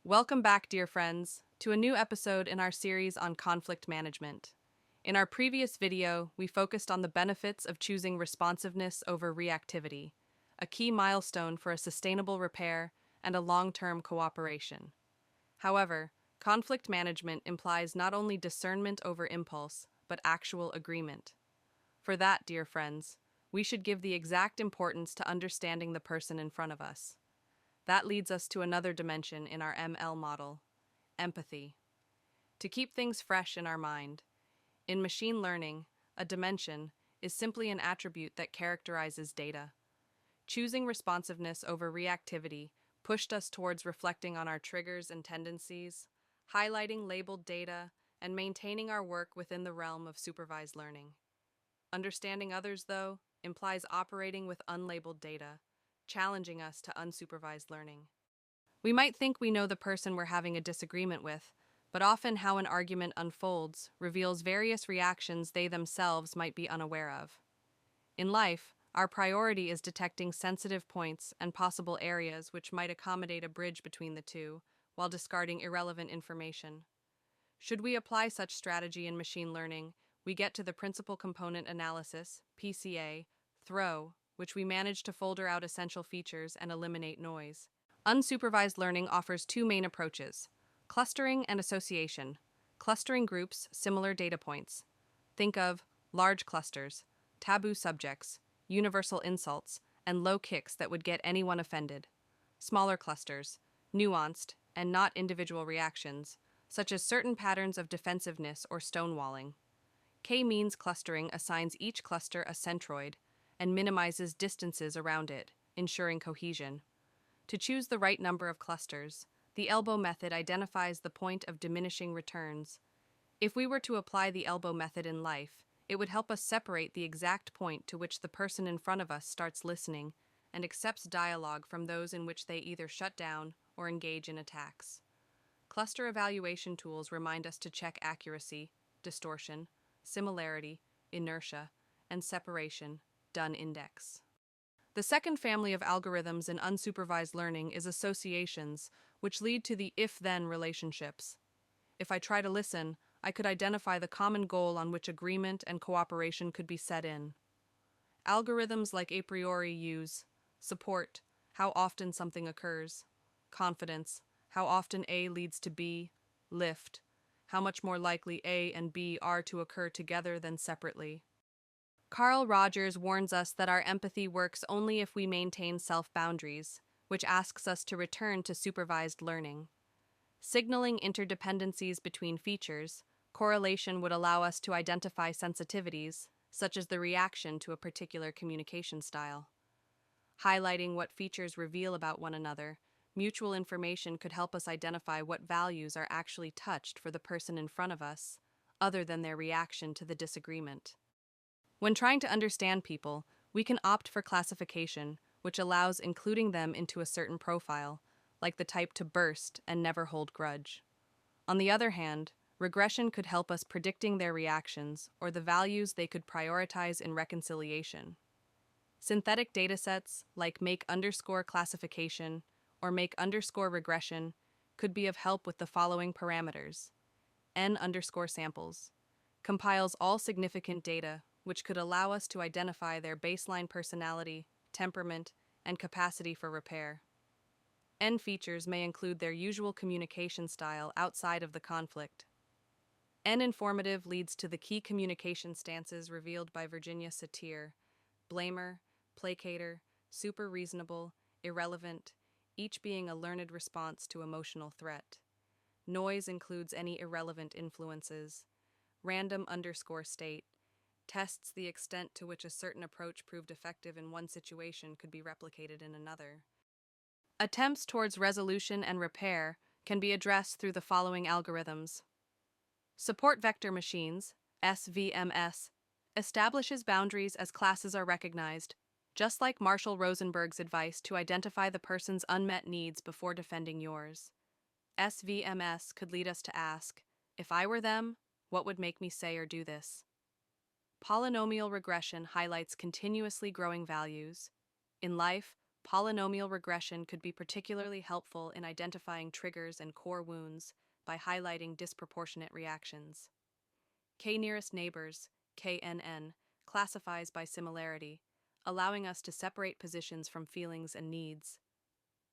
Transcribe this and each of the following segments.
Welcome back, dear friends, to a new episode in our series on conflict management. In our previous video, we focused on the benefits of choosing responsiveness over reactivity, a key milestone for a sustainable repair and a long-term cooperation. However, conflict management implies not only discernment over impulse, but actual agreement. For that, dear friends, we should give the exact importance to understanding the person in front of us. That leads us to another dimension in our ML model, empathy. To keep things fresh in our mind, in machine learning, a dimension is simply an attribute that characterizes data. Choosing responsiveness over reactivity pushed us towards reflecting on our triggers and tendencies, highlighting labeled data, and maintaining our work within the realm of supervised learning. Understanding others, though, implies operating with unlabeled data, challenging us to unsupervised learning. We might think we know the person we're having a disagreement with, but often how an argument unfolds reveals various reactions they themselves might be unaware of. In life, our priority is detecting sensitive points and possible areas which might accommodate a bridge between the two, while discarding irrelevant information. Should we apply such strategy in machine learning, we get to the principal component analysis, PCA, throw, which we manage to filter out essential features and eliminate noise. Unsupervised learning offers two main approaches: clustering and association. Clustering groups similar data points. Think of large clusters, taboo subjects, universal insults, and low kicks that would get anyone offended. Smaller clusters, nuanced and not individual reactions, such as certain patterns of defensiveness or stonewalling. K-means clustering assigns each cluster a centroid and minimizes distances around it, ensuring cohesion. To choose the right number of clusters, the elbow method identifies the point of diminishing returns. If we were to apply the elbow method in life, it would help us separate the exact point to which the person in front of us starts listening and accepts dialogue from those in which they either shut down or engage in attacks. Cluster evaluation tools remind us to check accuracy, distortion, similarity, inertia, and separation, done index. The second family of algorithms in unsupervised learning is associations, which lead to the if-then relationships. If I try to listen, I could identify the common goal on which agreement and cooperation could be set in. Algorithms like a priori use support, how often something occurs; confidence, how often A leads to B; lift, how much more likely A and B are to occur together than separately. Carl Rogers warns us that our empathy works only if we maintain self-boundaries, which asks us to return to supervised learning. Signaling interdependencies between features, correlation would allow us to identify sensitivities, such as the reaction to a particular communication style. Highlighting what features reveal about one another, mutual information could help us identify what values are actually touched for the person in front of us, other than their reaction to the disagreement. When trying to understand people, we can opt for classification, which allows including them into a certain profile, like the type to burst and never hold grudge. On the other hand, regression could help us predicting their reactions or the values they could prioritize in reconciliation. Synthetic datasets like make_classification or make_regression could be of help with the following parameters. N_samples compiles all significant data, which could allow us to identify their baseline personality, temperament, and capacity for repair. N features may include their usual communication style outside of the conflict. N informative leads to the key communication stances revealed by Virginia Satir: blamer, placator, super reasonable, irrelevant, each being a learned response to emotional threat. Noise includes any irrelevant influences. Random_state tests the extent to which a certain approach proved effective in one situation could be replicated in another. Attempts towards resolution and repair can be addressed through the following algorithms. Support vector machines, SVMS, establishes boundaries as classes are recognized, just like Marshall Rosenberg's advice to identify the person's unmet needs before defending yours. SVMS could lead us to ask, if I were them, what would make me say or do this? Polynomial regression highlights continuously growing values. In life, polynomial regression could be particularly helpful in identifying triggers and core wounds by highlighting disproportionate reactions. K-nearest neighbors, KNN, classifies by similarity, allowing us to separate positions from feelings and needs.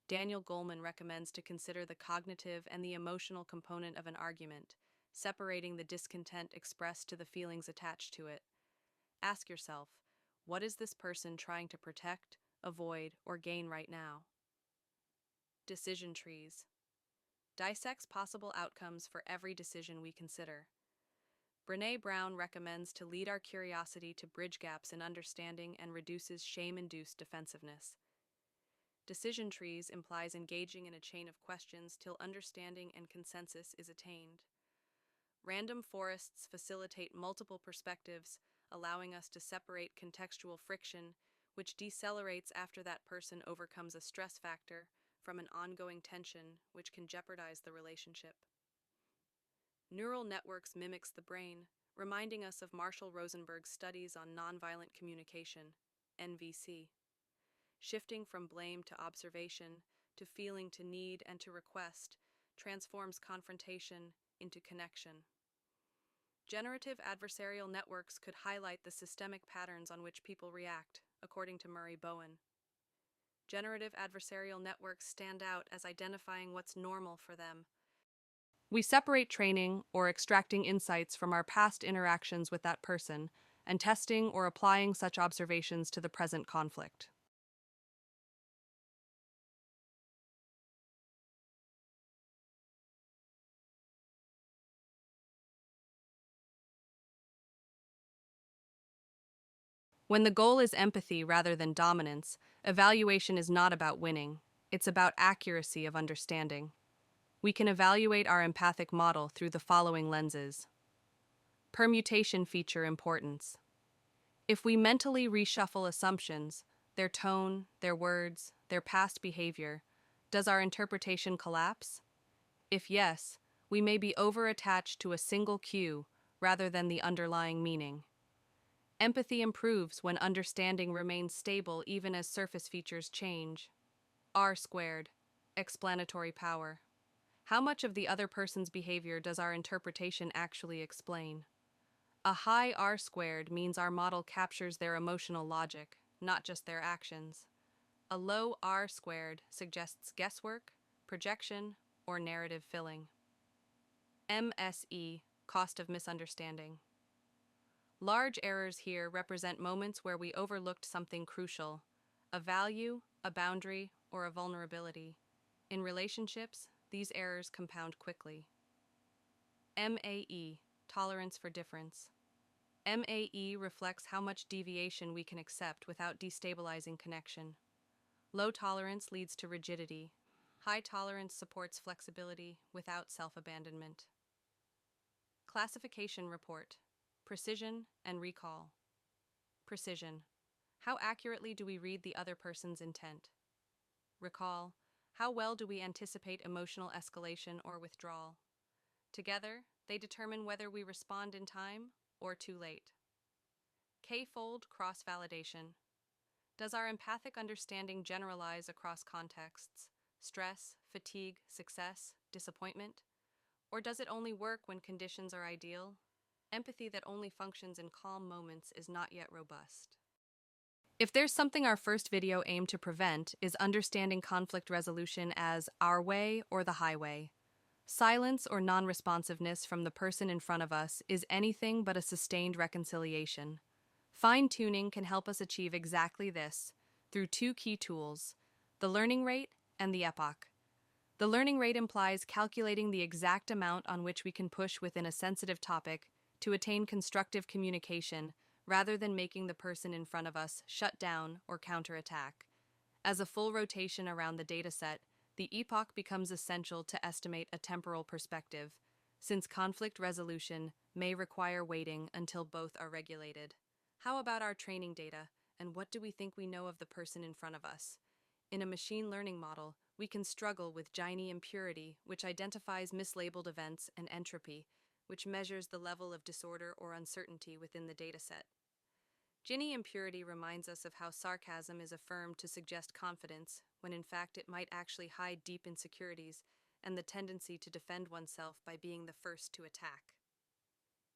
Daniel Goleman recommends to consider the cognitive and the emotional component of an argument, separating the discontent expressed to the feelings attached to it. Ask yourself, what is this person trying to protect, avoid, or gain right now? Decision trees. Dissects possible outcomes for every decision we consider. Brené Brown recommends to lead our curiosity to bridge gaps in understanding and reduces shame-induced defensiveness. Decision trees implies engaging in a chain of questions till understanding and consensus is attained. Random forests facilitate multiple perspectives, allowing us to separate contextual friction, which decelerates after that person overcomes a stress factor, from an ongoing tension, which can jeopardize the relationship. Neural networks mimics the brain, reminding us of Marshall Rosenberg's studies on nonviolent communication, NVC. Shifting from blame to observation, to feeling to need and to request, transforms confrontation into connection. Generative adversarial networks could highlight the systemic patterns on which people react, according to Murray Bowen. Generative adversarial networks stand out as identifying what's normal for them. We separate training or extracting insights from our past interactions with that person and testing or applying such observations to the present conflict. When the goal is empathy rather than dominance, evaluation is not about winning, it's about accuracy of understanding. We can evaluate our empathic model through the following lenses. Permutation feature importance. If we mentally reshuffle assumptions, their tone, their words, their past behavior, does our interpretation collapse? If yes, we may be over-attached to a single cue rather than the underlying meaning. Empathy improves when understanding remains stable even as surface features change. R squared, explanatory power. How much of the other person's behavior does our interpretation actually explain? A high R squared means our model captures their emotional logic, not just their actions. A low R squared suggests guesswork, projection, or narrative filling. MSE, cost of misunderstanding. Large errors here represent moments where we overlooked something crucial, a value, a boundary, or a vulnerability. In relationships, these errors compound quickly. MAE, tolerance for difference. MAE reflects how much deviation we can accept without destabilizing connection. Low tolerance leads to rigidity. High tolerance supports flexibility without self-abandonment. Classification report. Precision and recall. Precision. How accurately do we read the other person's intent? Recall. How well do we anticipate emotional escalation or withdrawal? Together, they determine whether we respond in time or too late. K-fold cross-validation. Does our empathic understanding generalize across contexts, stress, fatigue, success, disappointment? Or does it only work when conditions are ideal? Empathy that only functions in calm moments is not yet robust. If there's something our first video aimed to prevent, is understanding conflict resolution as our way or the highway. Silence or non-responsiveness from the person in front of us is anything but a sustained reconciliation. Fine-tuning can help us achieve exactly this through two key tools, the learning rate and the epoch. The learning rate implies calculating the exact amount on which we can push within a sensitive topic to attain constructive communication rather than making the person in front of us shut down or counterattack. As a full rotation around the dataset, the epoch becomes essential to estimate a temporal perspective, since conflict resolution may require waiting until both are regulated. How about our training data, and what do we think we know of the person in front of us? In a machine learning model, we can struggle with Gini impurity, which identifies mislabeled events, and entropy, which measures the level of disorder or uncertainty within the dataset. Ginny impurity reminds us of how sarcasm is affirmed to suggest confidence, when in fact it might actually hide deep insecurities and the tendency to defend oneself by being the first to attack.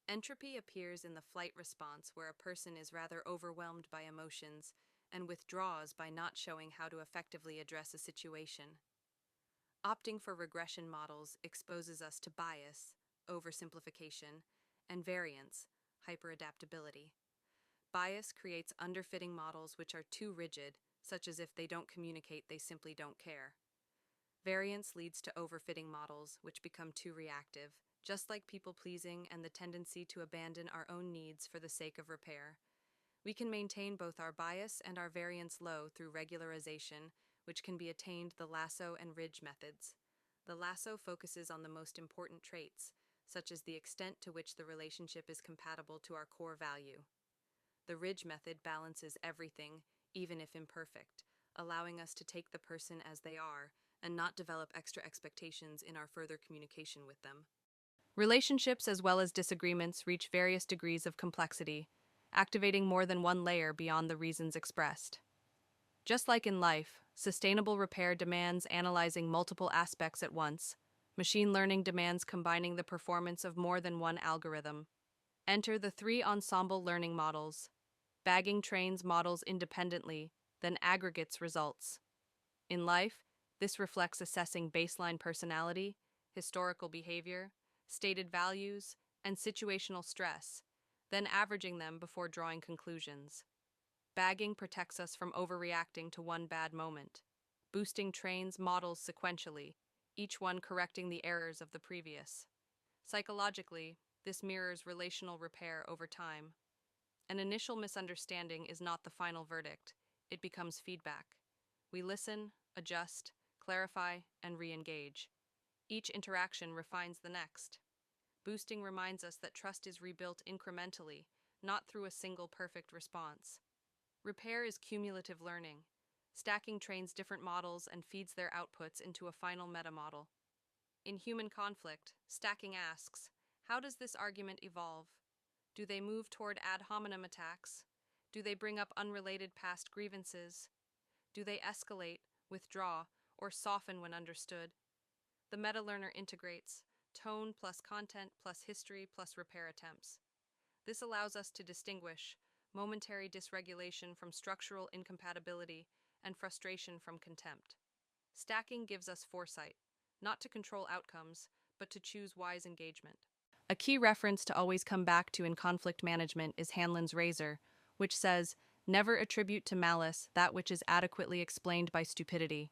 Entropy appears in the flight response, where a person is rather overwhelmed by emotions and withdraws by not showing how to effectively address a situation. Opting for regression models exposes us to bias, oversimplification, and variance, hyperadaptability. Bias creates underfitting models which are too rigid, such as if they don't communicate, they simply don't care. Variance leads to overfitting models which become too reactive, just like people-pleasing and the tendency to abandon our own needs for the sake of repair. We can maintain both our bias and our variance low through regularization, which can be attained the lasso and ridge methods. The lasso focuses on the most important traits, such as the extent to which the relationship is compatible to our core value. The ridge method balances everything, even if imperfect, allowing us to take the person as they are and not develop extra expectations in our further communication with them. Relationships as well as disagreements reach various degrees of complexity, activating more than one layer beyond the reasons expressed. Just like in life, sustainable repair demands analyzing multiple aspects at once. Machine learning demands combining the performance of more than one algorithm. Enter the three ensemble learning models. Bagging trains models independently, then aggregates results. In life, this reflects assessing baseline personality, historical behavior, stated values, and situational stress, then averaging them before drawing conclusions. Bagging protects us from overreacting to one bad moment. Boosting trains models sequentially, each one correcting the errors of the previous. Psychologically, this mirrors relational repair over time. An initial misunderstanding is not the final verdict, it becomes feedback. We listen, adjust, clarify, and re-engage. Each interaction refines the next. Boosting reminds us that trust is rebuilt incrementally, not through a single perfect response. Repair is cumulative learning. Stacking trains different models and feeds their outputs into a final meta-model. In human conflict, stacking asks, how does this argument evolve? Do they move toward ad hominem attacks? Do they bring up unrelated past grievances? Do they escalate, withdraw, or soften when understood? The meta-learner integrates tone plus content plus history plus repair attempts. This allows us to distinguish momentary dysregulation from structural incompatibility and frustration from contempt. Stacking gives us foresight, not to control outcomes, but to choose wise engagement. A key reference to always come back to in conflict management is Hanlon's razor, which says, never attribute to malice that which is adequately explained by stupidity.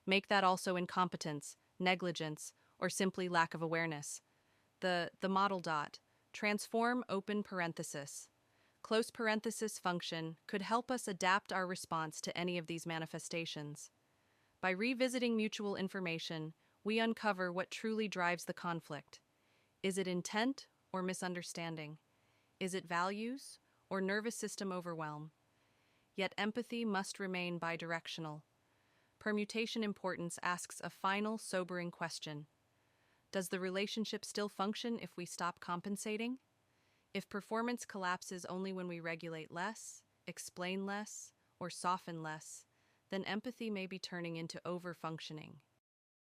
Make that also incompetence, negligence, or simply lack of awareness. The model dot, transform open parenthesis. Close parenthesis function could help us adapt our response to any of these manifestations. By revisiting mutual information, we uncover what truly drives the conflict. Is it intent or misunderstanding? Is it values or nervous system overwhelm? Yet empathy must remain bidirectional. Permutation importance asks a final, sobering question. Does the relationship still function if we stop compensating? If performance collapses only when we regulate less, explain less, or soften less, then empathy may be turning into over-functioning.